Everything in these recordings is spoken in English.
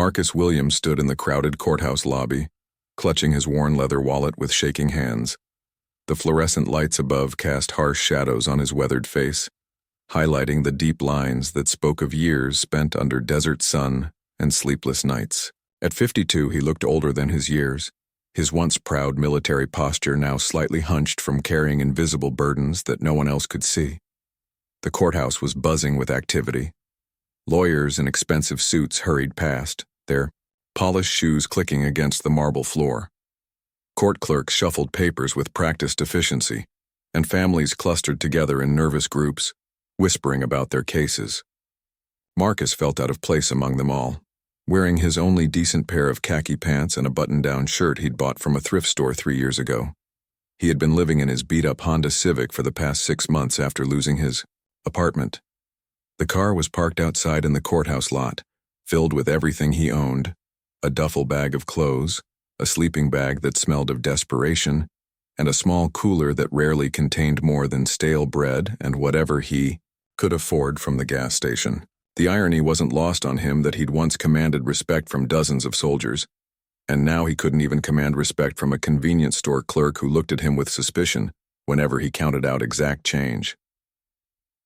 Marcus Williams stood in the crowded courthouse lobby, clutching his worn leather wallet with shaking hands. The fluorescent lights above cast harsh shadows on his weathered face, highlighting the deep lines that spoke of years spent under desert sun and sleepless nights. At 52, he looked older than his years, his once proud military posture now slightly hunched from carrying invisible burdens that no one else could see. The courthouse was buzzing with activity. Lawyers in expensive suits hurried past, their polished shoes clicking against the marble floor. Court clerks shuffled papers with practiced efficiency, and families clustered together in nervous groups, whispering about their cases. Marcus felt out of place among them all, wearing his only decent pair of khaki pants and a button-down shirt he'd bought from a thrift store 3 years ago. He had been living in his beat-up Honda Civic for the past 6 months after losing his apartment. The car was parked outside in the courthouse lot, filled with everything he owned: a duffel bag of clothes, a sleeping bag that smelled of desperation, and a small cooler that rarely contained more than stale bread and whatever he could afford from the gas station. The irony wasn't lost on him that he'd once commanded respect from dozens of soldiers, and now he couldn't even command respect from a convenience store clerk who looked at him with suspicion whenever he counted out exact change.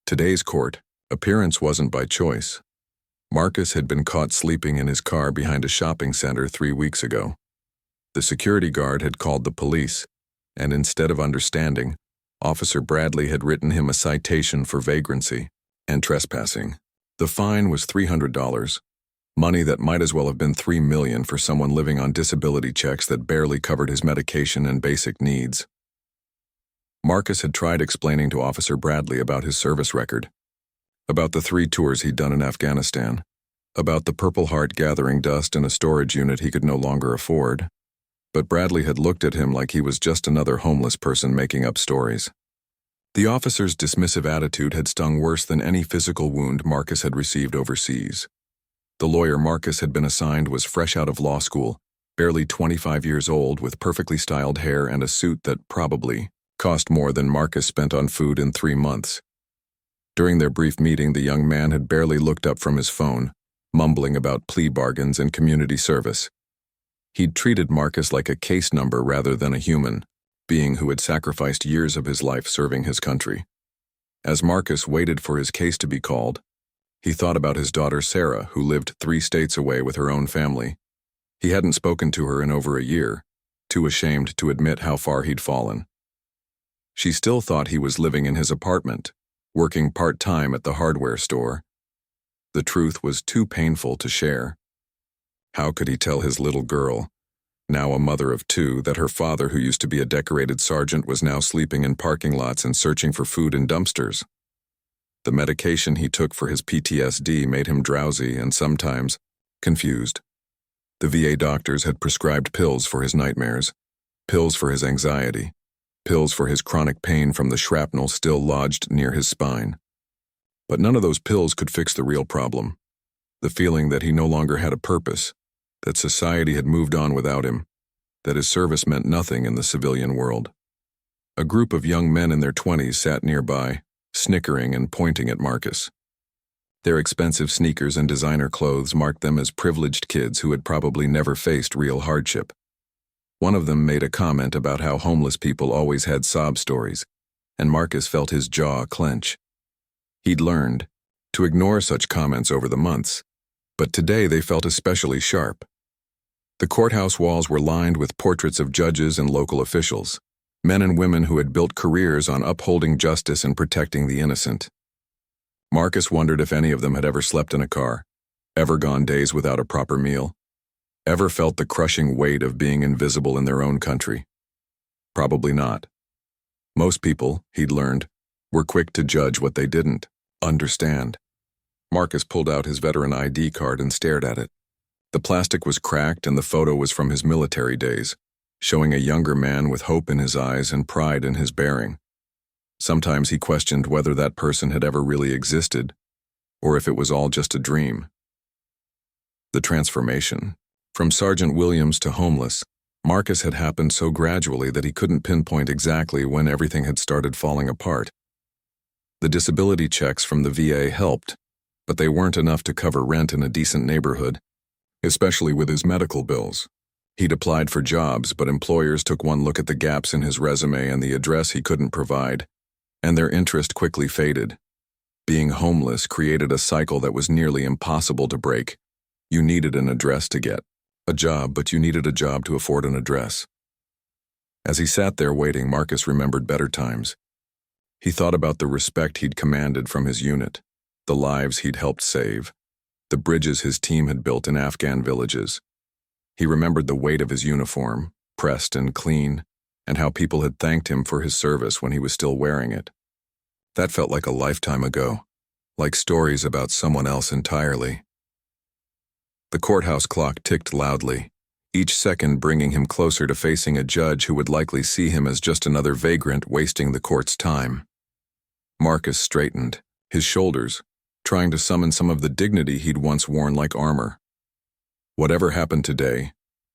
Today's court appearance wasn't by choice. Marcus had been caught sleeping in his car behind a shopping center 3 weeks ago. The security guard had called the police, and instead of understanding, Officer Bradley had written him a citation for vagrancy and trespassing. The fine was $300, money that might as well have been $3 million for someone living on disability checks that barely covered his medication and basic needs. Marcus had tried explaining to Officer Bradley about his service record, about the 3 tours he'd done in Afghanistan, about the Purple Heart gathering dust in a storage unit he could no longer afford. But Bradley had looked at him like he was just another homeless person making up stories. The officer's dismissive attitude had stung worse than any physical wound Marcus had received overseas. The lawyer Marcus had been assigned was fresh out of law school, barely 25 years old, with perfectly styled hair and a suit that probably cost more than Marcus spent on food in 3 months. During their brief meeting, the young man had barely looked up from his phone, mumbling about plea bargains and community service. He'd treated Marcus like a case number rather than a human being who had sacrificed years of his life serving his country. As Marcus waited for his case to be called, he thought about his daughter Sarah, who lived 3 states away with her own family. He hadn't spoken to her in over a year, too ashamed to admit how far he'd fallen. She still thought he was living in his apartment, working part-time at the hardware store. The truth was too painful to share. How could he tell his little girl, now a mother of 2, that her father, who used to be a decorated sergeant, was now sleeping in parking lots and searching for food in dumpsters? The medication he took for his PTSD made him drowsy and sometimes confused. The VA doctors had prescribed pills for his nightmares, pills for his anxiety, pills for his chronic pain from the shrapnel still lodged near his spine. But none of those pills could fix the real problem: the feeling that he no longer had a purpose, that society had moved on without him, that his service meant nothing in the civilian world. A group of young men in their 20s sat nearby, snickering and pointing at Marcus. Their expensive sneakers and designer clothes marked them as privileged kids who had probably never faced real hardship. One of them made a comment about how homeless people always had sob stories, and Marcus felt his jaw clench. He'd learned to ignore such comments over the months, but today they felt especially sharp. The courthouse walls were lined with portraits of judges and local officials, men and women who had built careers on upholding justice and protecting the innocent. Marcus wondered if any of them had ever slept in a car, ever gone days without a proper meal, ever felt the crushing weight of being invisible in their own country. Probably not. Most people, he'd learned, were quick to judge what they didn't understand. Marcus pulled out his veteran ID card and stared at it. The plastic was cracked and the photo was from his military days, showing a younger man with hope in his eyes and pride in his bearing. Sometimes he questioned whether that person had ever really existed, or if it was all just a dream. The transformation, from Sergeant Williams to homeless, Marcus had happened so gradually that he couldn't pinpoint exactly when everything had started falling apart. The disability checks from the VA helped, but they weren't enough to cover rent in a decent neighborhood, especially with his medical bills. He'd applied for jobs, but employers took one look at the gaps in his resume and the address he couldn't provide, and their interest quickly faded. Being homeless created a cycle that was nearly impossible to break. You needed an address to get a job, but you needed a job to afford an address. As he sat there waiting, Marcus remembered better times. He thought about the respect he'd commanded from his unit, the lives he'd helped save, the bridges his team had built in Afghan villages. He remembered the weight of his uniform, pressed and clean, and how people had thanked him for his service when he was still wearing it. That felt like a lifetime ago, like stories about someone else entirely. The courthouse clock ticked loudly, each second bringing him closer to facing a judge who would likely see him as just another vagrant wasting the court's time. Marcus straightened, his shoulders, trying to summon some of the dignity he'd once worn like armor. Whatever happened today,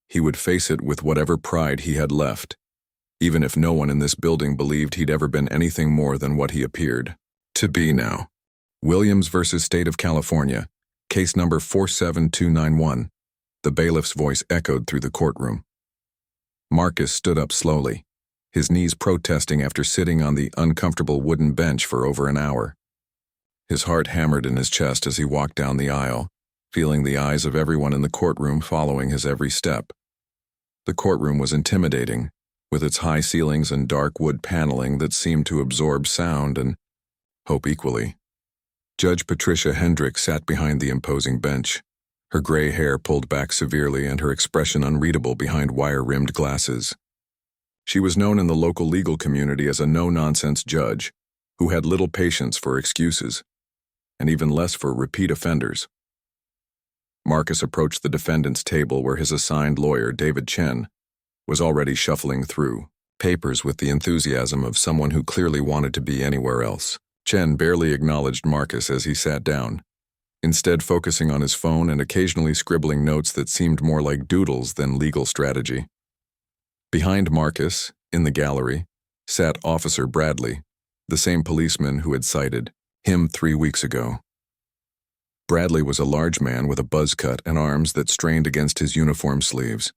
he would face it with whatever pride he had left, even if no one in this building believed he'd ever been anything more than what he appeared to be now. Williams versus State of California, case number 47291. The bailiff's voice echoed through the courtroom. Marcus stood up slowly, his knees protesting after sitting on the uncomfortable wooden bench for over an hour. His heart hammered in his chest as he walked down the aisle, feeling the eyes of everyone in the courtroom following his every step. The courtroom was intimidating, with its high ceilings and dark wood paneling that seemed to absorb sound and hope equally. Judge Patricia Hendricks sat behind the imposing bench, her gray hair pulled back severely and her expression unreadable behind wire-rimmed glasses. She was known in the local legal community as a no-nonsense judge who had little patience for excuses, and even less for repeat offenders. Marcus approached the defendant's table where his assigned lawyer, David Chen, was already shuffling through papers with the enthusiasm of someone who clearly wanted to be anywhere else. Chen barely acknowledged Marcus as he sat down, instead focusing on his phone and occasionally scribbling notes that seemed more like doodles than legal strategy. Behind Marcus, in the gallery, sat Officer Bradley, the same policeman who had cited him 3 weeks ago. Bradley was a large man with a buzz cut and arms that strained against his uniform sleeves.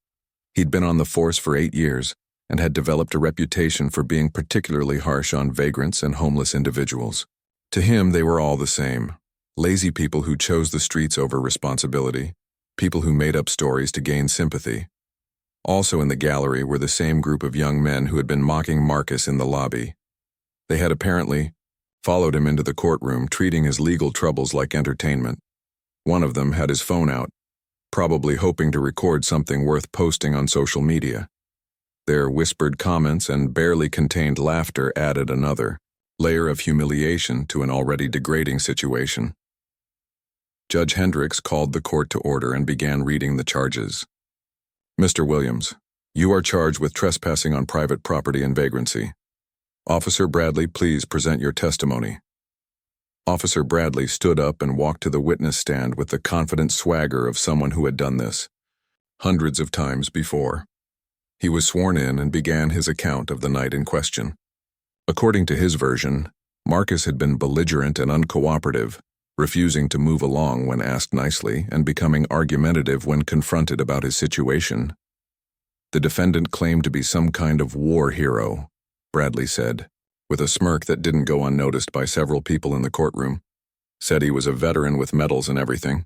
He'd been on the force for 8 years and had developed a reputation for being particularly harsh on vagrants and homeless individuals. To him, they were all the same. Lazy people who chose the streets over responsibility, people who made up stories to gain sympathy. Also in the gallery were the same group of young men who had been mocking Marcus in the lobby. They had apparently followed him into the courtroom, treating his legal troubles like entertainment. One of them had his phone out, probably hoping to record something worth posting on social media. Their whispered comments and barely contained laughter added another layer of humiliation to an already degrading situation. Judge Hendricks called the court to order and began reading the charges. Mr. Williams, you are charged with trespassing on private property and vagrancy. Officer Bradley, please present your testimony. Officer Bradley stood up and walked to the witness stand with the confident swagger of someone who had done this hundreds of times before. He was sworn in and began his account of the night in question. According to his version, Marcus had been belligerent and uncooperative, refusing to move along when asked nicely and becoming argumentative when confronted about his situation. The defendant claimed to be some kind of war hero, Bradley said, with a smirk that didn't go unnoticed by several people in the courtroom. Said he was a veteran with medals and everything.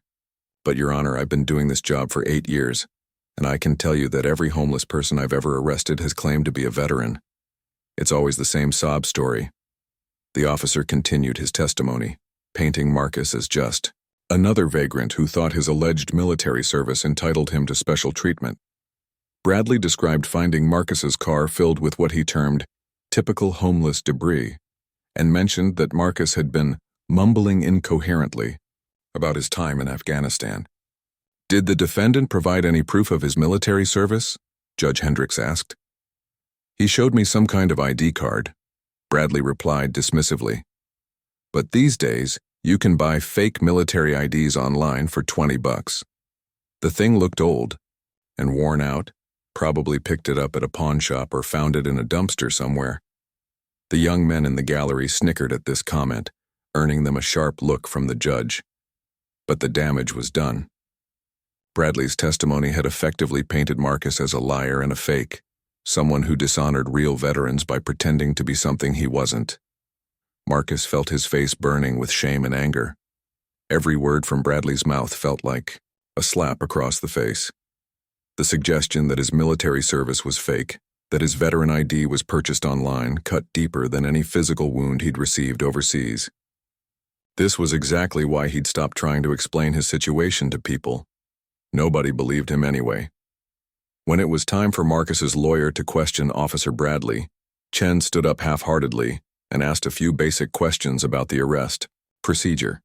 But, Your Honor, I've been doing this job for 8 years, and I can tell you that every homeless person I've ever arrested has claimed to be a veteran. It's always the same sob story. The officer continued his testimony, painting Marcus as just another vagrant who thought his alleged military service entitled him to special treatment. Bradley described finding Marcus's car filled with what he termed typical homeless debris, and mentioned that Marcus had been mumbling incoherently about his time in Afghanistan. Did the defendant provide any proof of his military service? Judge Hendricks asked. He showed me some kind of ID card, Bradley replied dismissively. But these days, you can buy fake military IDs online for $20. The thing looked old and worn out, probably picked it up at a pawn shop or found it in a dumpster somewhere. The young men in the gallery snickered at this comment, earning them a sharp look from the judge. But the damage was done. Bradley's testimony had effectively painted Marcus as a liar and a fake, someone who dishonored real veterans by pretending to be something he wasn't. Marcus felt his face burning with shame and anger. Every word from Bradley's mouth felt like a slap across the face. The suggestion that his military service was fake, that his veteran ID was purchased online, cut deeper than any physical wound he'd received overseas. This was exactly why he'd stopped trying to explain his situation to people. Nobody believed him anyway. When it was time for Marcus's lawyer to question Officer Bradley, Chen stood up half-heartedly and asked a few basic questions about the arrest procedure.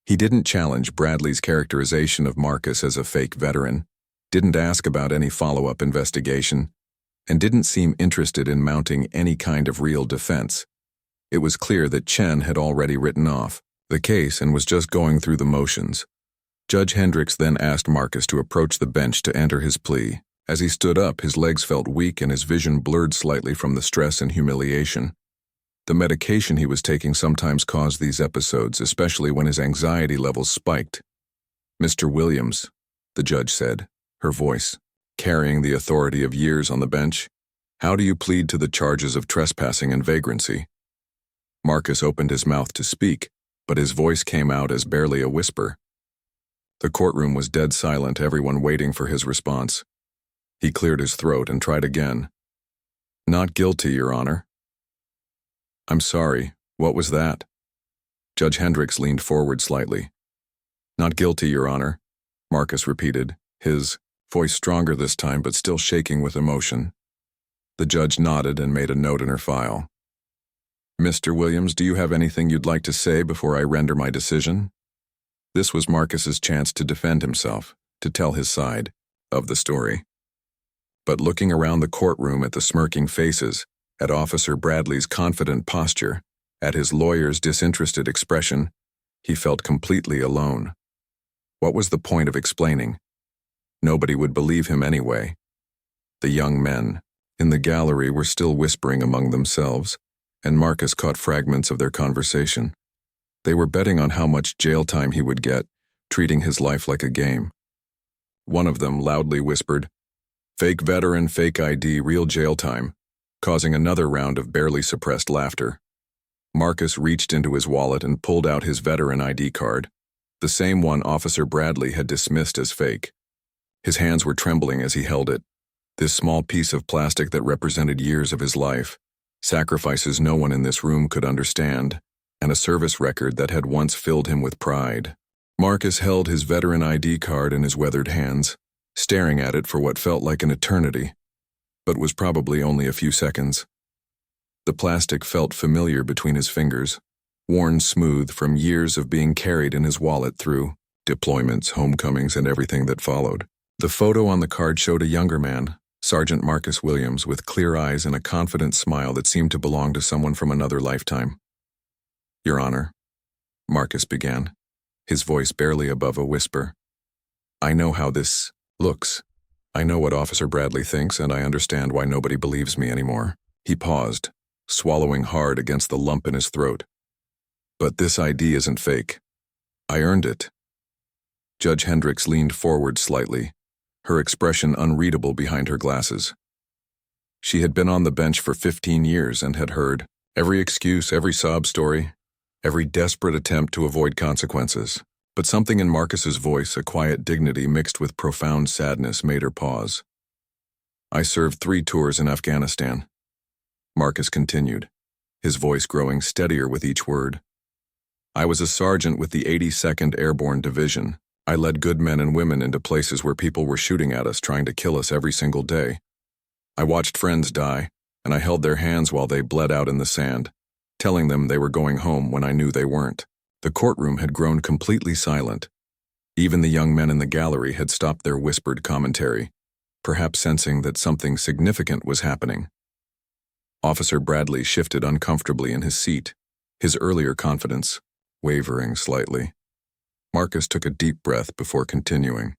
He didn't challenge Bradley's characterization of Marcus as a fake veteran, didn't ask about any follow-up investigation, and didn't seem interested in mounting any kind of real defense. It was clear that Chen had already written off the case and was just going through the motions. Judge Hendricks then asked Marcus to approach the bench to enter his plea. As he stood up, his legs felt weak and his vision blurred slightly from the stress and humiliation. The medication he was taking sometimes caused these episodes, especially when his anxiety levels spiked. "Mr. Williams," the judge said, her voice carrying the authority of years on the bench, "how do you plead to the charges of trespassing and vagrancy?" Marcus opened his mouth to speak, but his voice came out as barely a whisper. The courtroom was dead silent, everyone waiting for his response. He cleared his throat and tried again. "Not guilty, Your Honor." "I'm sorry, what was that?" Judge Hendricks leaned forward slightly. "Not guilty, Your Honor," Marcus repeated, his voice stronger this time but still shaking with emotion. The judge nodded and made a note in her file. "Mr. Williams, do you have anything you'd like to say before I render my decision?" This was Marcus's chance to defend himself, to tell his side of the story. But looking around the courtroom at the smirking faces, at Officer Bradley's confident posture, at his lawyer's disinterested expression, he felt completely alone. What was the point of explaining? Nobody would believe him anyway. The young men in the gallery were still whispering among themselves, and Marcus caught fragments of their conversation. They were betting on how much jail time he would get, treating his life like a game. One of them loudly whispered, "Fake veteran, fake ID, real jail time," causing another round of barely suppressed laughter. Marcus reached into his wallet and pulled out his veteran ID card, the same one Officer Bradley had dismissed as fake. His hands were trembling as he held it. This small piece of plastic that represented years of his life, sacrifices no one in this room could understand, and a service record that had once filled him with pride. Marcus held his veteran ID card in his weathered hands, staring at it for what felt like an eternity, but was probably only a few seconds. The plastic felt familiar between his fingers, worn smooth from years of being carried in his wallet through deployments, homecomings, and everything that followed. The photo on the card showed a younger man, Sergeant Marcus Williams, with clear eyes and a confident smile that seemed to belong to someone from another lifetime. "Your Honor," Marcus began, his voice barely above a whisper. "I know how this looks. I know what Officer Bradley thinks, and I understand why nobody believes me anymore." He paused, swallowing hard against the lump in his throat. "But this ID isn't fake. I earned it." Judge Hendricks leaned forward slightly, her expression unreadable behind her glasses. She had been on the bench for 15 years and had heard every excuse, every sob story, every desperate attempt to avoid consequences. But something in Marcus's voice, a quiet dignity mixed with profound sadness, made her pause. "I served 3 tours in Afghanistan," Marcus continued, his voice growing steadier with each word. "I was a sergeant with the 82nd Airborne Division. I led good men and women into places where people were shooting at us, trying to kill us every single day. I watched friends die, and I held their hands while they bled out in the sand, telling them they were going home when I knew they weren't." The courtroom had grown completely silent. Even the young men in the gallery had stopped their whispered commentary, perhaps sensing that something significant was happening. Officer Bradley shifted uncomfortably in his seat, his earlier confidence wavering slightly. Marcus took a deep breath before continuing.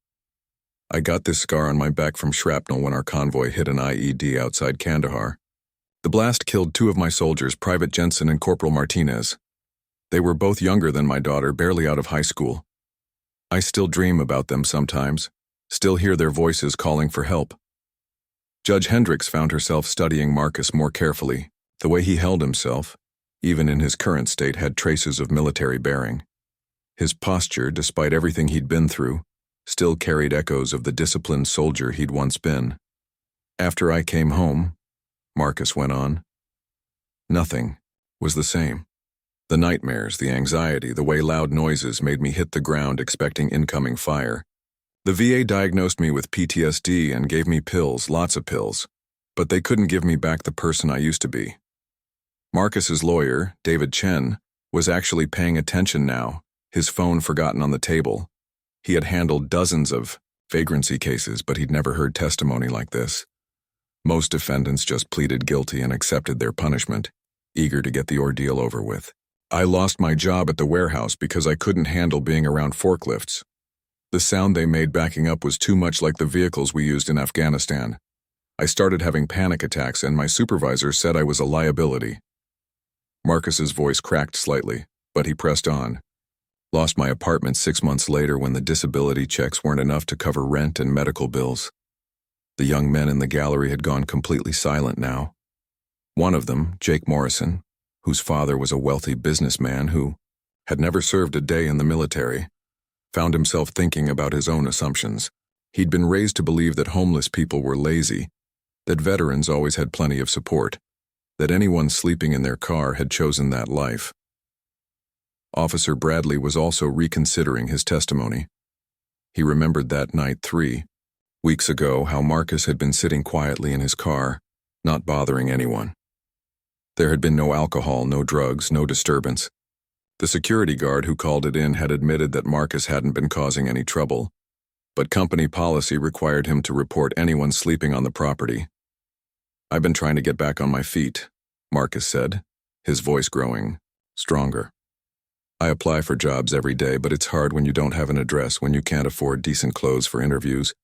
"I got this scar on my back from shrapnel when our convoy hit an IED outside Kandahar. The blast killed 2 of my soldiers, Private Jensen and Corporal Martinez. They were both younger than my daughter, barely out of high school. I still dream about them sometimes, still hear their voices calling for help. Judge Hendricks found herself studying Marcus more carefully. The way he held himself, even in his current state, had traces of military bearing. His posture, despite everything he'd been through, still carried echoes of the disciplined soldier he'd once been. After I came home, Marcus went on, nothing was the same. The nightmares, the anxiety, the way loud noises made me hit the ground expecting incoming fire. The VA diagnosed me with PTSD and gave me pills, lots of pills, but they couldn't give me back the person I used to be. Marcus's lawyer, David Chen, was actually paying attention now, his phone forgotten on the table. He had handled dozens of vagrancy cases, but he'd never heard testimony like this. Most defendants just pleaded guilty and accepted their punishment, eager to get the ordeal over with. I lost my job at the warehouse because I couldn't handle being around forklifts. The sound they made backing up was too much like the vehicles we used in Afghanistan. I started having panic attacks and my supervisor said I was a liability. Marcus's voice cracked slightly, but he pressed on. Lost my apartment 6 months later when the disability checks weren't enough to cover rent and medical bills. The young men in the gallery had gone completely silent now. One of them, Jake Morrison, whose father was a wealthy businessman who had never served a day in the military, found himself thinking about his own assumptions. He'd been raised to believe that homeless people were lazy, that veterans always had plenty of support, that anyone sleeping in their car had chosen that life. Officer Bradley was also reconsidering his testimony. He remembered that night 3 weeks ago how Marcus had been sitting quietly in his car, not bothering anyone. There had been no alcohol, no drugs, no disturbance. The security guard who called it in had admitted that Marcus hadn't been causing any trouble, but company policy required him to report anyone sleeping on the property. I've been trying to get back on my feet, Marcus said, his voice growing stronger. I apply for jobs every day, but it's hard when you don't have an address, when you can't afford decent clothes for interviews,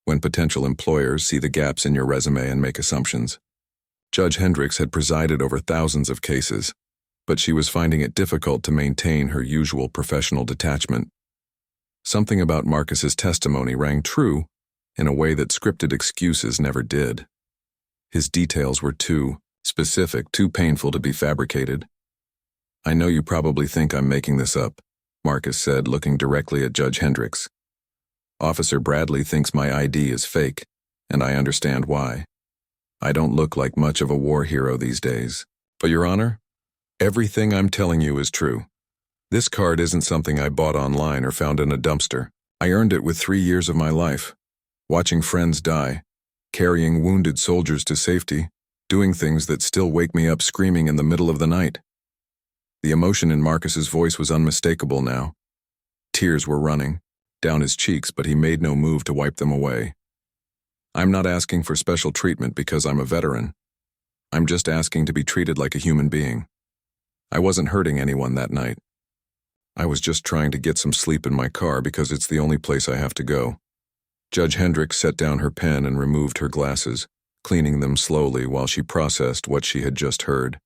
when potential employers see the gaps in your resume and make assumptions. Judge Hendricks had presided over thousands of cases, but she was finding it difficult to maintain her usual professional detachment. Something about Marcus's testimony rang true in a way that scripted excuses never did. His details were too specific, too painful to be fabricated. I know you probably think I'm making this up, Marcus said, looking directly at Judge Hendricks. Officer Bradley thinks my ID is fake, and I understand why. I don't look like much of a war hero these days. But Your Honor, everything I'm telling you is true. This card isn't something I bought online or found in a dumpster. I earned it with 3 years of my life, watching friends die, carrying wounded soldiers to safety, doing things that still wake me up screaming in the middle of the night. The emotion in Marcus's voice was unmistakable now. Tears were running down his cheeks, but he made no move to wipe them away. I'm not asking for special treatment because I'm a veteran. I'm just asking to be treated like a human being. I wasn't hurting anyone that night. I was just trying to get some sleep in my car because it's the only place I have to go. Judge Hendricks set down her pen and removed her glasses, cleaning them slowly while she processed what she had just heard.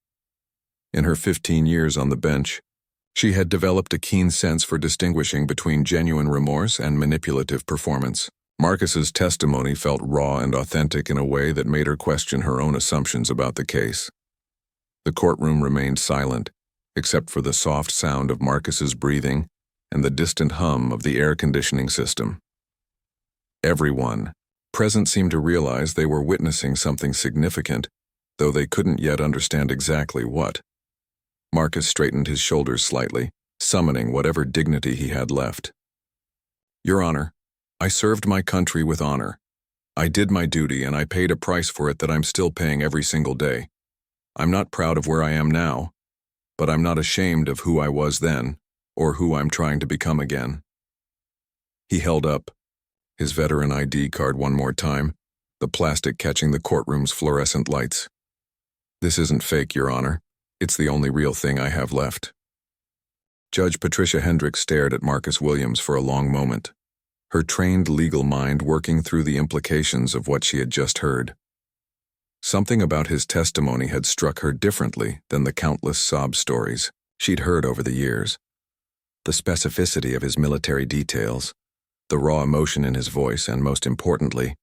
In her 15 years on the bench, she had developed a keen sense for distinguishing between genuine remorse and manipulative performance. Marcus's testimony felt raw and authentic in a way that made her question her own assumptions about the case. The courtroom remained silent, except for the soft sound of Marcus's breathing and the distant hum of the air conditioning system. Everyone present seemed to realize they were witnessing something significant, though they couldn't yet understand exactly what. Marcus straightened his shoulders slightly, summoning whatever dignity he had left. Your Honor, I served my country with honor. I did my duty and I paid a price for it that I'm still paying every single day. I'm not proud of where I am now, but I'm not ashamed of who I was then, or who I'm trying to become again. He held up his veteran ID card one more time, the plastic catching the courtroom's fluorescent lights. This isn't fake, Your Honor. It's the only real thing I have left. Judge Patricia Hendricks stared at Marcus Williams for a long moment, her trained legal mind working through the implications of what she had just heard. Something about his testimony had struck her differently than the countless sob stories she'd heard over the years. The specificity of his military details, The raw emotion in his voice, and most importantly,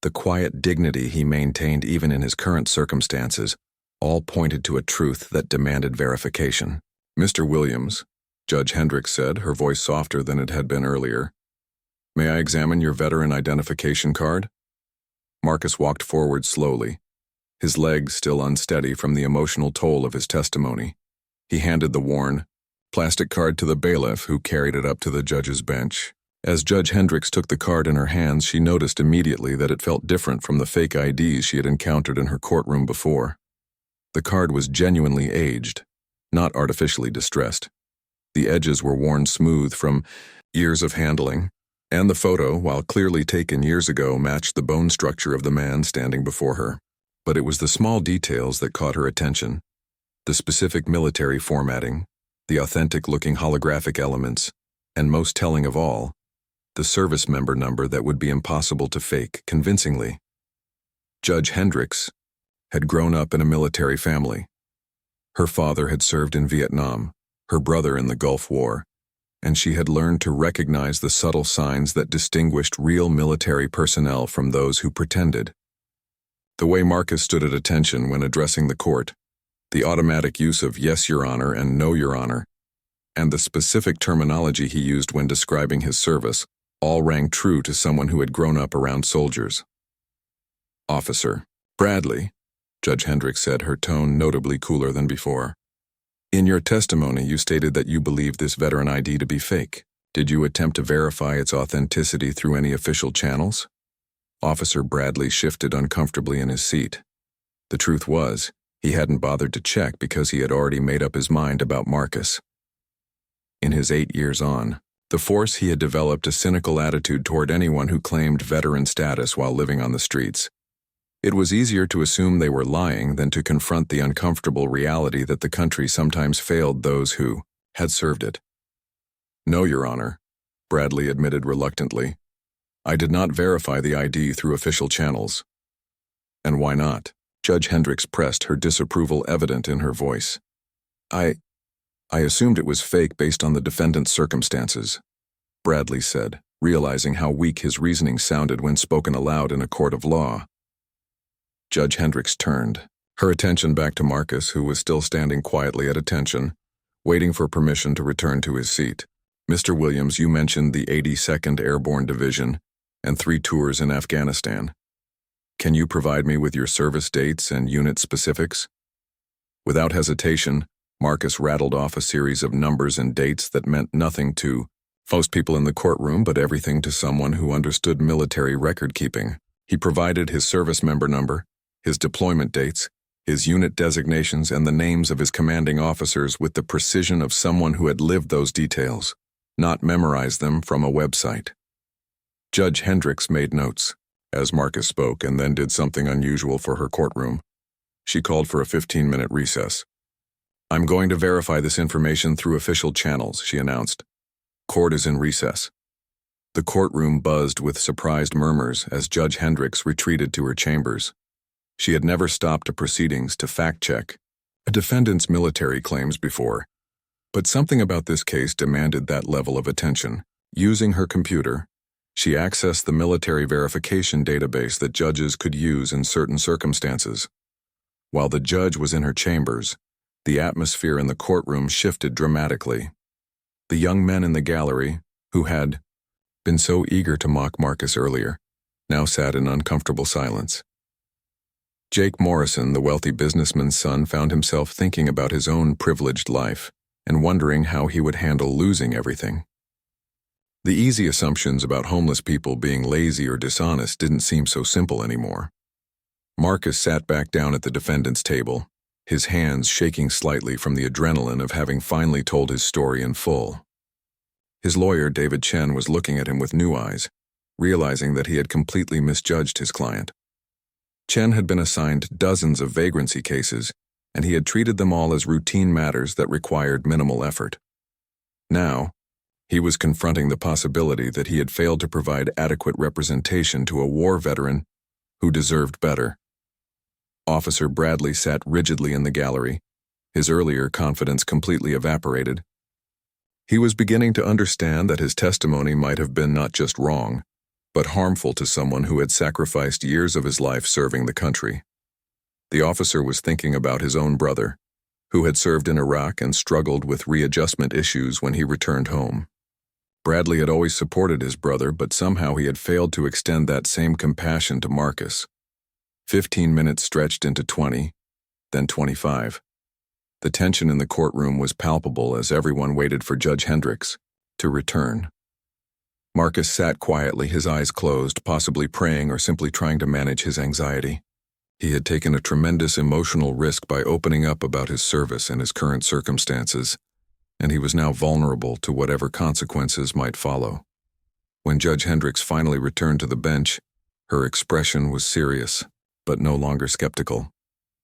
the quiet dignity he maintained even in his current circumstances, all pointed to a truth that demanded verification. "Mr. Williams," Judge Hendricks said, her voice softer than it had been earlier, "may I examine your veteran identification card?" Marcus walked forward slowly, his legs still unsteady from the emotional toll of his testimony. He handed the worn, plastic card to the bailiff, who carried it up to the judge's bench. As Judge Hendricks took the card in her hands, she noticed immediately that it felt different from the fake IDs she had encountered in her courtroom before. The card was genuinely aged, not artificially distressed. The edges were worn smooth from years of handling, and the photo, while clearly taken years ago, matched the bone structure of the man standing before her. But it was the small details that caught her attention: the specific military formatting, the authentic-looking holographic elements, and most telling of all, the service member number that would be impossible to fake convincingly. Judge Hendricks had grown up in a military family. Her father had served in Vietnam, her brother in the Gulf War, and she had learned to recognize the subtle signs that distinguished real military personnel from those who pretended. The way Marcus stood at attention when addressing the court, the automatic use of "Yes, Your Honor" and "No, Your Honor," and the specific terminology he used when describing his service, all rang true to someone who had grown up around soldiers. "Officer Bradley," Judge Hendricks said, her tone notably cooler than before. "In your testimony, you stated that you believed this veteran ID to be fake. Did you attempt to verify its authenticity through any official channels?" Officer Bradley shifted uncomfortably in his seat. The truth was, he hadn't bothered to check because he had already made up his mind about Marcus. In his 8 years on the force, he had developed a cynical attitude toward anyone who claimed veteran status while living on the streets. It was easier to assume they were lying than to confront the uncomfortable reality that the country sometimes failed those who had served it. "No, Your Honor," Bradley admitted reluctantly. "I did not verify the ID through official channels." "And why not?" Judge Hendricks pressed, her disapproval evident in her voice. I assumed it was fake based on the defendant's circumstances," Bradley said, realizing how weak his reasoning sounded when spoken aloud in a court of law. Judge Hendricks turned, her attention back to Marcus, who was still standing quietly at attention, waiting for permission to return to his seat. "Mr. Williams, you mentioned the 82nd Airborne Division and 3 tours in Afghanistan. Can you provide me with your service dates and unit specifics?" Without hesitation, Marcus rattled off a series of numbers and dates that meant nothing to most people in the courtroom, but everything to someone who understood military record-keeping. He provided his service member number, his deployment dates, his unit designations, and the names of his commanding officers with the precision of someone who had lived those details, not memorized them from a website. Judge Hendricks made notes as Marcus spoke, and then did something unusual for her courtroom. She called for a 15-minute recess. "I'm going to verify this information through official channels," she announced. "Court is in recess." The courtroom buzzed with surprised murmurs as Judge Hendricks retreated to her chambers. She had never stopped a proceedings to fact-check a defendant's military claims before, but something about this case demanded that level of attention. Using her computer, she accessed the military verification database that judges could use in certain circumstances. While the judge was in her chambers, the atmosphere in the courtroom shifted dramatically. The young men in the gallery, who had been so eager to mock Marcus earlier, now sat in uncomfortable silence. Jake Morrison, the wealthy businessman's son, found himself thinking about his own privileged life and wondering how he would handle losing everything. The easy assumptions about homeless people being lazy or dishonest didn't seem so simple anymore. Marcus sat back down at the defendant's table, his hands shaking slightly from the adrenaline of having finally told his story in full. His lawyer, David Chen, was looking at him with new eyes, realizing that he had completely misjudged his client. Chen had been assigned dozens of vagrancy cases, and he had treated them all as routine matters that required minimal effort. Now, he was confronting the possibility that he had failed to provide adequate representation to a war veteran who deserved better. Officer Bradley sat rigidly in the gallery, his earlier confidence completely evaporated. He was beginning to understand that his testimony might have been not just wrong, but harmful to someone who had sacrificed years of his life serving the country. The officer was thinking about his own brother, who had served in Iraq and struggled with readjustment issues when he returned home. Bradley had always supported his brother, but somehow he had failed to extend that same compassion to Marcus. 15 minutes stretched into 20, then 25. The tension in the courtroom was palpable as everyone waited for Judge Hendricks to return. Marcus sat quietly, his eyes closed, possibly praying or simply trying to manage his anxiety. He had taken a tremendous emotional risk by opening up about his service and his current circumstances, and he was now vulnerable to whatever consequences might follow. When Judge Hendricks finally returned to the bench, her expression was serious, but no longer skeptical.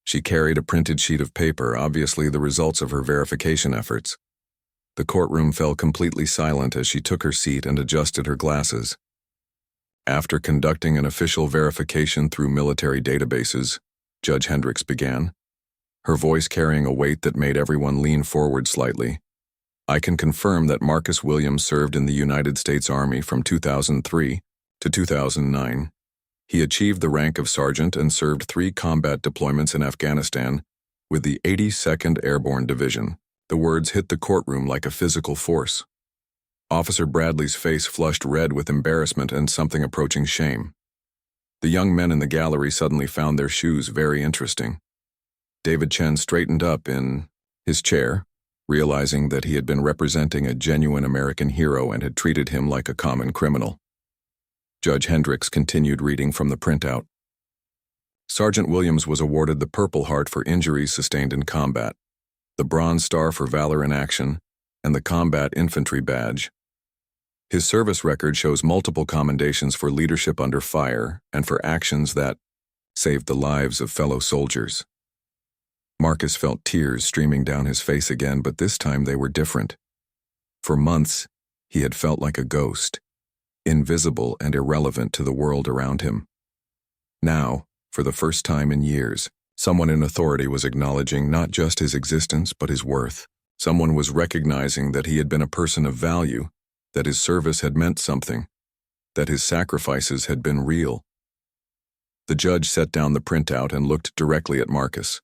She carried a printed sheet of paper, obviously the results of her verification efforts. The courtroom fell completely silent as she took her seat and adjusted her glasses. After conducting an official verification through military databases, Judge Hendricks began, her voice carrying a weight that made everyone lean forward slightly. I can confirm that Marcus Williams served in the United States Army from 2003 to 2009. He achieved the rank of sergeant and served 3 combat deployments in Afghanistan with the 82nd Airborne Division. The words hit the courtroom like a physical force. Officer Bradley's face flushed red with embarrassment and something approaching shame. The young men in the gallery suddenly found their shoes very interesting. David Chen straightened up in his chair, realizing that he had been representing a genuine American hero and had treated him like a common criminal. Judge Hendricks continued reading from the printout. Sergeant Williams was awarded the Purple Heart for injuries sustained in combat, the Bronze Star for valor in action, and the Combat Infantry Badge. His service record shows multiple commendations for leadership under fire and for actions that saved the lives of fellow soldiers. Marcus felt tears streaming down his face again, but this time they were different. For months, he had felt like a ghost, invisible and irrelevant to the world around him. Now, for the first time in years, someone in authority was acknowledging not just his existence but his worth. Someone was recognizing that he had been a person of value, that his service had meant something, that his sacrifices had been real. The judge set down the printout and looked directly at Marcus.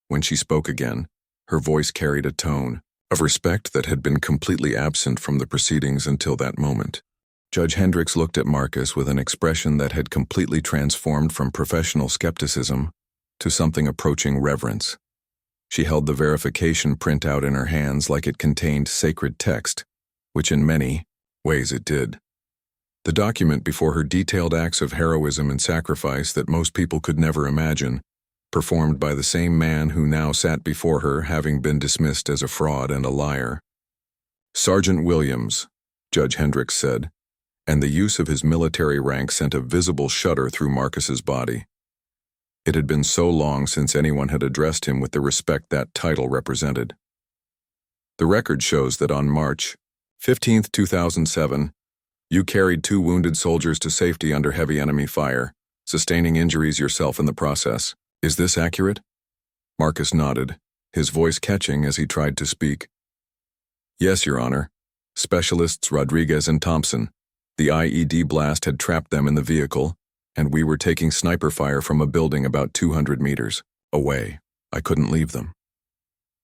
When she spoke again, her voice carried a tone of respect that had been completely absent from the proceedings until that moment. Judge Hendricks looked at Marcus with an expression that had completely transformed from professional skepticism to something approaching reverence. She held the verification printout in her hands like it contained sacred text, which in many ways it did. The document before her detailed acts of heroism and sacrifice that most people could never imagine, performed by the same man who now sat before her, having been dismissed as a fraud and a liar. Sergeant Williams, Judge Hendricks said, and the use of his military rank sent a visible shudder through Marcus's body. It had been so long since anyone had addressed him with the respect that title represented. The record shows that on March 15, 2007, you carried 2 wounded soldiers to safety under heavy enemy fire, sustaining injuries yourself in the process. Is this accurate? Marcus nodded, his voice catching as he tried to speak. Yes, Your Honor. Specialists Rodriguez and Thompson. The IED blast had trapped them in the vehicle, and we were taking sniper fire from a building about 200 meters away. I couldn't leave them.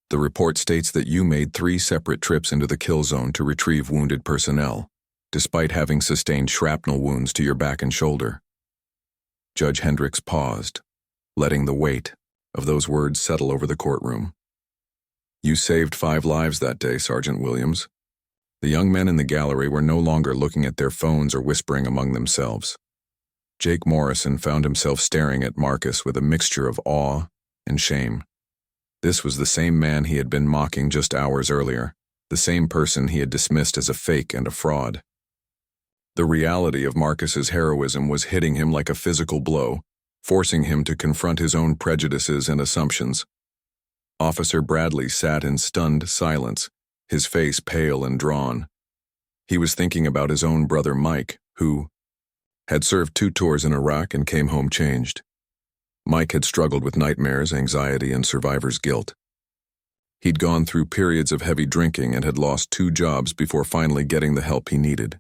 The report states that you made 3 separate trips into the kill zone to retrieve wounded personnel, despite having sustained shrapnel wounds to your back and shoulder. Judge Hendricks paused, letting the weight of those words settle over the courtroom. You saved 5 lives that day, Sergeant Williams. The young men in the gallery were no longer looking at their phones or whispering among themselves. Jake Morrison found himself staring at Marcus with a mixture of awe and shame. This was the same man he had been mocking just hours earlier, the same person he had dismissed as a fake and a fraud. The reality of Marcus's heroism was hitting him like a physical blow, forcing him to confront his own prejudices and assumptions. Officer Bradley sat in stunned silence, his face pale and drawn. He was thinking about his own brother Mike, who had served 2 tours in Iraq and came home changed. Mike had struggled with nightmares, anxiety, and survivor's guilt. He'd gone through periods of heavy drinking and had lost 2 jobs before finally getting the help he needed.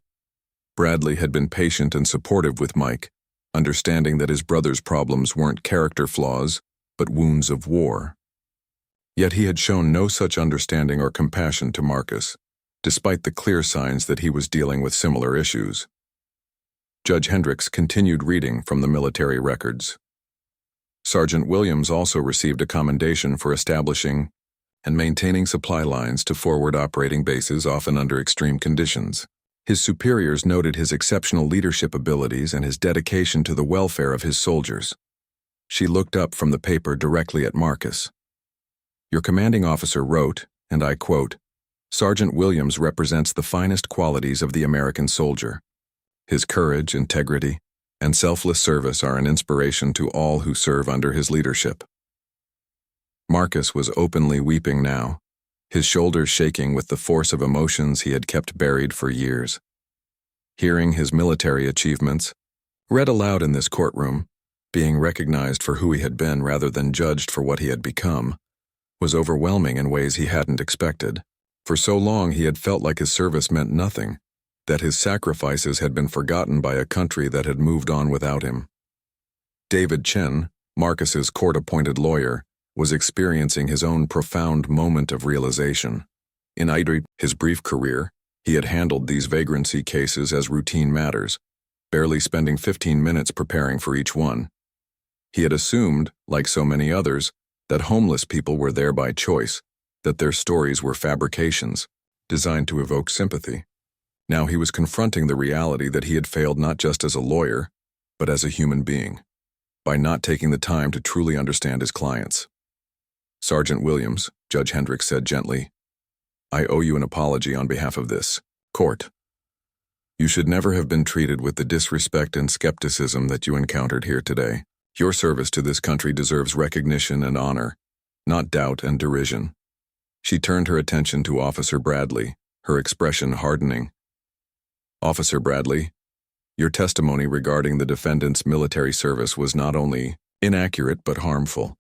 Bradley had been patient and supportive with Mike, understanding that his brother's problems weren't character flaws, but wounds of war. Yet he had shown no such understanding or compassion to Marcus, despite the clear signs that he was dealing with similar issues. Judge Hendricks continued reading from the military records. Sergeant Williams also received a commendation for establishing and maintaining supply lines to forward operating bases, often under extreme conditions. His superiors noted his exceptional leadership abilities and his dedication to the welfare of his soldiers. She looked up from the paper directly at Marcus. Your commanding officer wrote, and I quote, "Sergeant Williams represents the finest qualities of the American soldier. His courage, integrity, and selfless service are an inspiration to all who serve under his leadership." Marcus was openly weeping now, his shoulders shaking with the force of emotions he had kept buried for years. Hearing his military achievements, read aloud in this courtroom, being recognized for who he had been rather than judged for what he had become, was overwhelming in ways he hadn't expected. For so long he had felt like his service meant nothing, that his sacrifices had been forgotten by a country that had moved on without him. David Chen, Marcus's court-appointed lawyer, was experiencing his own profound moment of realization. In his brief career, he had handled these vagrancy cases as routine matters, barely spending 15 minutes preparing for each one. He had assumed, like so many others, that homeless people were there by choice, that their stories were fabrications, designed to evoke sympathy. Now he was confronting the reality that he had failed not just as a lawyer, but as a human being, by not taking the time to truly understand his clients. "Sergeant Williams," Judge Hendricks said gently, "I owe you an apology on behalf of this court. You should never have been treated with the disrespect and skepticism that you encountered here today. Your service to this country deserves recognition and honor, not doubt and derision." She turned her attention to Officer Bradley, her expression hardening. "Officer Bradley, your testimony regarding the defendant's military service was not only inaccurate but harmful.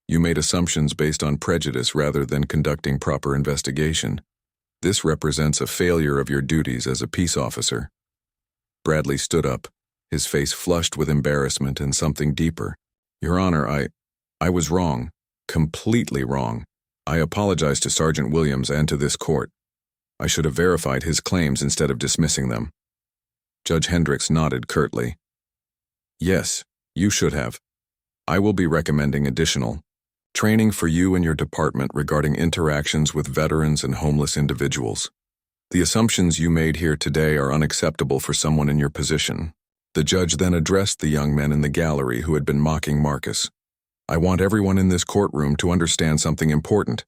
You made assumptions based on prejudice rather than conducting proper investigation. This represents a failure of your duties as a peace officer." Bradley stood up, his face flushed with embarrassment and something deeper. "Your Honor, I was wrong, completely wrong. I apologize to Sergeant Williams and to this court. I should have verified his claims instead of dismissing them." Judge Hendricks nodded curtly. "Yes, you should have. I will be recommending additional training for you and your department regarding interactions with veterans and homeless individuals. The assumptions you made here today are unacceptable for someone in your position." The judge then addressed the young men in the gallery who had been mocking Marcus. "I want everyone in this courtroom to understand something important.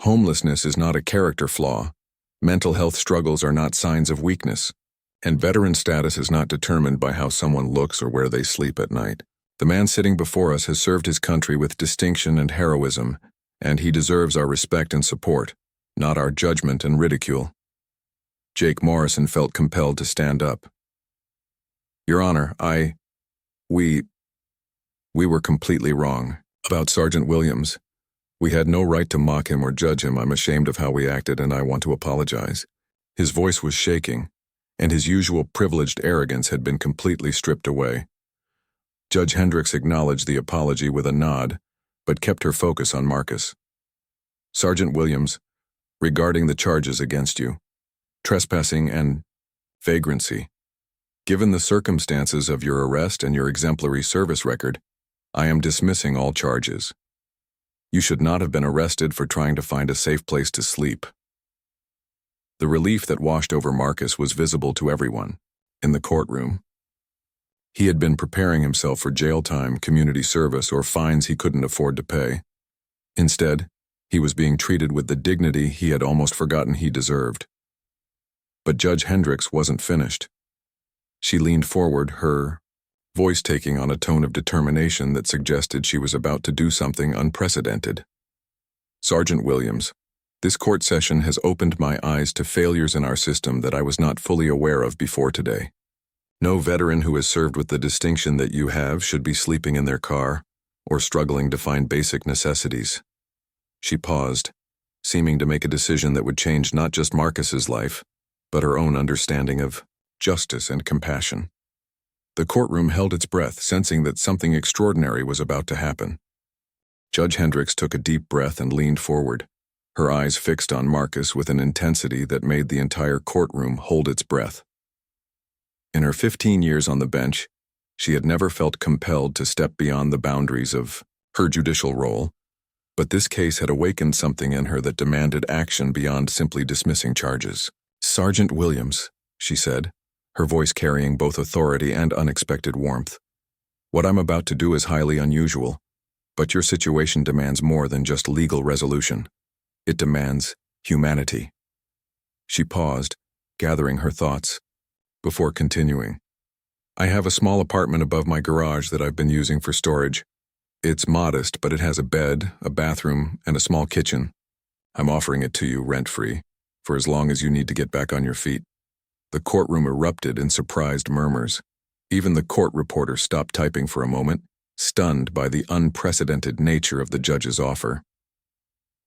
Homelessness is not a character flaw. Mental health struggles are not signs of weakness. And veteran status is not determined by how someone looks or where they sleep at night. The man sitting before us has served his country with distinction and heroism, and he deserves our respect and support, not our judgment and ridicule." Jake Morrison felt compelled to stand up. "Your Honor, we were completely wrong about Sergeant Williams. We had no right to mock him or judge him. I'm ashamed of how we acted, and I want to apologize." His voice was shaking, and his usual privileged arrogance had been completely stripped away. Judge Hendricks acknowledged the apology with a nod, but kept her focus on Marcus. "Sergeant Williams, regarding the charges against you, trespassing and vagrancy, given the circumstances of your arrest and your exemplary service record, I am dismissing all charges. You should not have been arrested for trying to find a safe place to sleep." The relief that washed over Marcus was visible to everyone in the courtroom. He had been preparing himself for jail time, community service, or fines he couldn't afford to pay. Instead, he was being treated with the dignity he had almost forgotten he deserved. But Judge Hendricks wasn't finished. She leaned forward, her voice taking on a tone of determination that suggested she was about to do something unprecedented. "Sergeant Williams, this court session has opened my eyes to failures in our system that I was not fully aware of before today. No veteran who has served with the distinction that you have should be sleeping in their car or struggling to find basic necessities." She paused, seeming to make a decision that would change not just Marcus's life, but her own understanding of justice and compassion. The courtroom held its breath, sensing that something extraordinary was about to happen. Judge Hendricks took a deep breath and leaned forward, her eyes fixed on Marcus with an intensity that made the entire courtroom hold its breath. In her 15 years on the bench, she had never felt compelled to step beyond the boundaries of her judicial role, but this case had awakened something in her that demanded action beyond simply dismissing charges. "Sergeant Williams," she said, her voice carrying both authority and unexpected warmth. "What I'm about to do is highly unusual, but your situation demands more than just legal resolution. It demands humanity." She paused, gathering her thoughts, before continuing. "I have a small apartment above my garage that I've been using for storage. It's modest, but it has a bed, a bathroom, and a small kitchen. I'm offering it to you rent-free, for as long as you need to get back on your feet." The courtroom erupted in surprised murmurs. Even the court reporter stopped typing for a moment, stunned by the unprecedented nature of the judge's offer.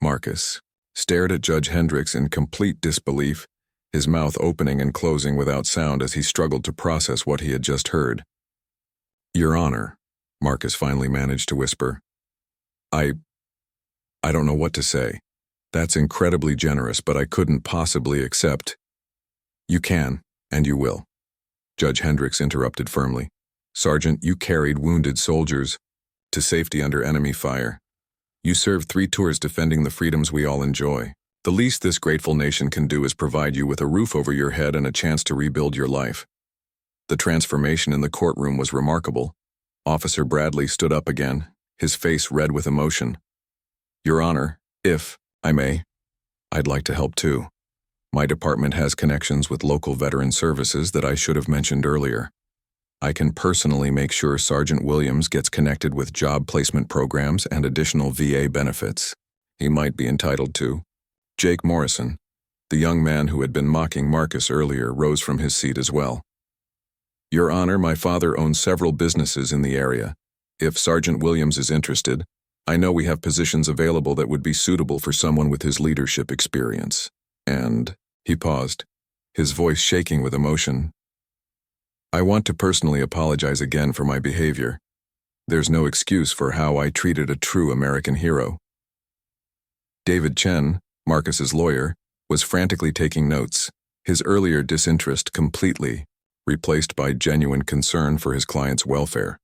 Marcus stared at Judge Hendricks in complete disbelief, his mouth opening and closing without sound as he struggled to process what he had just heard. "Your Honor," Marcus finally managed to whisper. I don't know what to say. That's incredibly generous, but I couldn't possibly accept." "You can, and you will," Judge Hendricks interrupted firmly. "Sergeant, you carried wounded soldiers to safety under enemy fire. You served 3 tours defending the freedoms we all enjoy. The least this grateful nation can do is provide you with a roof over your head and a chance to rebuild your life." The transformation in the courtroom was remarkable. Officer Bradley stood up again, his face red with emotion. "Your Honor, if I may, I'd like to help too. My department has connections with local veteran services that I should have mentioned earlier. I can personally make sure Sergeant Williams gets connected with job placement programs and additional VA benefits he might be entitled to." Jake Morrison, the young man who had been mocking Marcus earlier, rose from his seat as well. "Your Honor, my father owns several businesses in the area. If Sergeant Williams is interested, I know we have positions available that would be suitable for someone with his leadership experience. And," he paused, his voice shaking with emotion, "I want to personally apologize again for my behavior. There's no excuse for how I treated a true American hero." David Chen, Marcus's lawyer, was frantically taking notes, his earlier disinterest completely replaced by genuine concern for his client's welfare.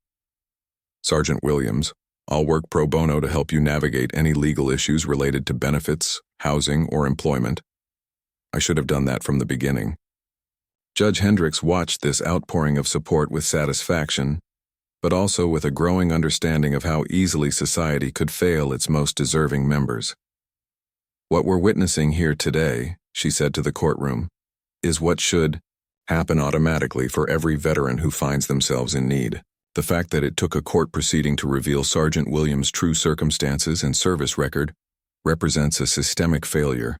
"Sergeant Williams, I'll work pro bono to help you navigate any legal issues related to benefits, housing, or employment. I should have done that from the beginning." Judge Hendricks watched this outpouring of support with satisfaction, but also with a growing understanding of how easily society could fail its most deserving members. "What we're witnessing here today," she said to the courtroom, "is what should happen automatically for every veteran who finds themselves in need. The fact that it took a court proceeding to reveal Sergeant Williams' true circumstances and service record represents a systemic failure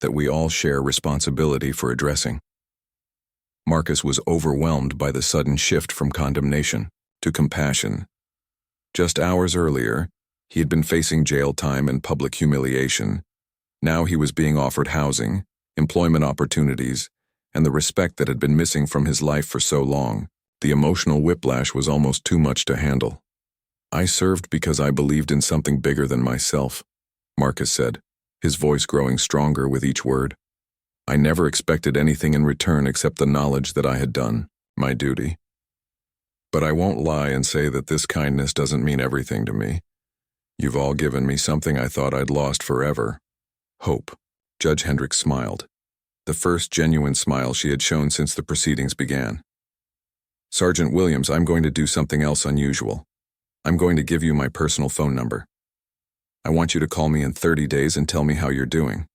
that we all share responsibility for addressing." Marcus was overwhelmed by the sudden shift from condemnation to compassion. Just hours earlier, he had been facing jail time and public humiliation. Now he was being offered housing, employment opportunities, and the respect that had been missing from his life for so long. The emotional whiplash was almost too much to handle. "I served because I believed in something bigger than myself," Marcus said, his voice growing stronger with each word. "I never expected anything in return except the knowledge that I had done my duty. But I won't lie and say that this kindness doesn't mean everything to me. You've all given me something I thought I'd lost forever: hope." Judge Hendricks smiled, the first genuine smile she had shown since the proceedings began. "Sergeant Williams, I'm going to do something else unusual. I'm going to give you my personal phone number. I want you to call me in 30 days and tell me how you're doing.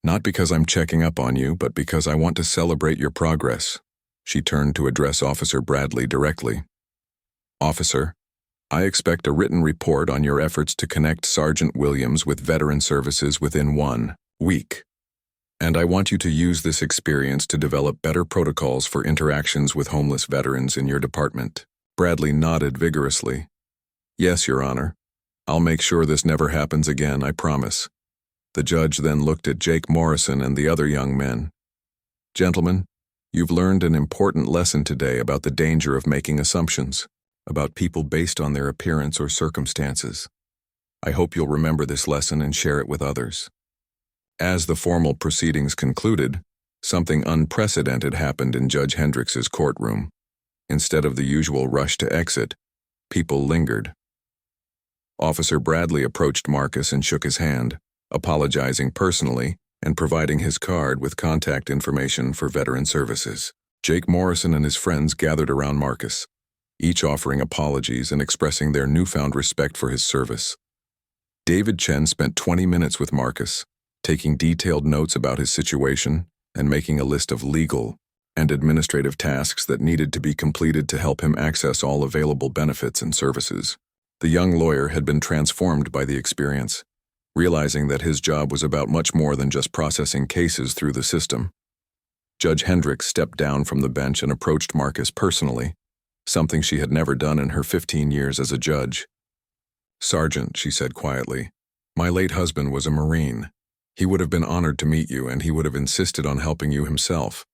Not because I'm checking up on you, but because I want to celebrate your progress." She turned to address Officer Bradley directly. "Officer, I expect a written report on your efforts to connect Sergeant Williams with veteran services within 1 week. And I want you to use this experience to develop better protocols for interactions with homeless veterans in your department." Bradley nodded vigorously. "Yes, Your Honor. I'll make sure this never happens again, I promise." The judge then looked at Jake Morrison and the other young men. Gentlemen, you've learned an important lesson today about the danger of making assumptions about people based on their appearance or circumstances. I hope you'll remember this lesson and share it with others. As the formal proceedings concluded, something unprecedented happened in Judge Hendrix's courtroom. Instead of the usual rush to exit, people lingered. Officer Bradley approached Marcus and shook his hand, apologizing personally and providing his card with contact information for veteran services. Jake Morrison and his friends gathered around Marcus, each offering apologies and expressing their newfound respect for his service. David Chen spent 20 minutes with Marcus, taking detailed notes about his situation and making a list of legal and administrative tasks that needed to be completed to help him access all available benefits and services. The young lawyer had been transformed by the experience, realizing that his job was about much more than just processing cases through the system. Judge Hendrix stepped down from the bench and approached Marcus personally, something she had never done in her 15 years as a judge. "Sergeant," she said quietly, "my late husband was a Marine. He would have been honored to meet you, and he would have insisted on helping you himself.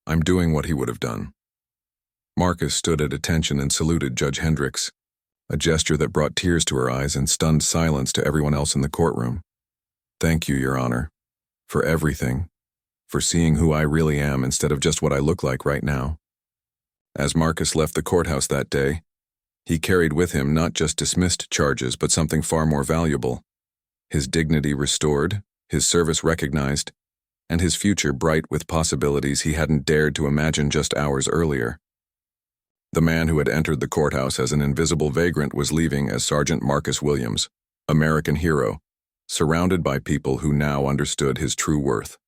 I'm doing what he would have done." Marcus stood at attention and saluted Judge Hendrix, a gesture that brought tears to her eyes and stunned silence to everyone else in the courtroom. "Thank you, Your Honor, for everything, for seeing who I really am instead of just what I look like right now." As Marcus left the courthouse that day, he carried with him not just dismissed charges but something far more valuable: his dignity restored, his service recognized, and his future bright with possibilities he hadn't dared to imagine just hours earlier. The man who had entered the courthouse as an invisible vagrant was leaving as Sergeant Marcus Williams, American hero, surrounded by people who now understood his true worth.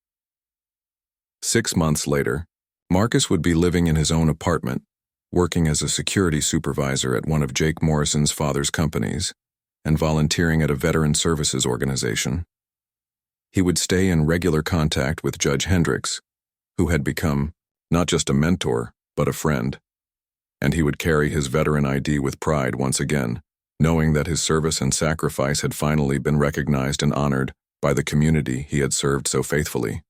6 months later, Marcus would be living in his own apartment, working as a security supervisor at one of Jake Morrison's father's companies, and volunteering at a veteran services organization. He would stay in regular contact with Judge Hendrix, who had become not just a mentor, but a friend. And he would carry his veteran ID with pride once again, knowing that his service and sacrifice had finally been recognized and honored by the community he had served so faithfully.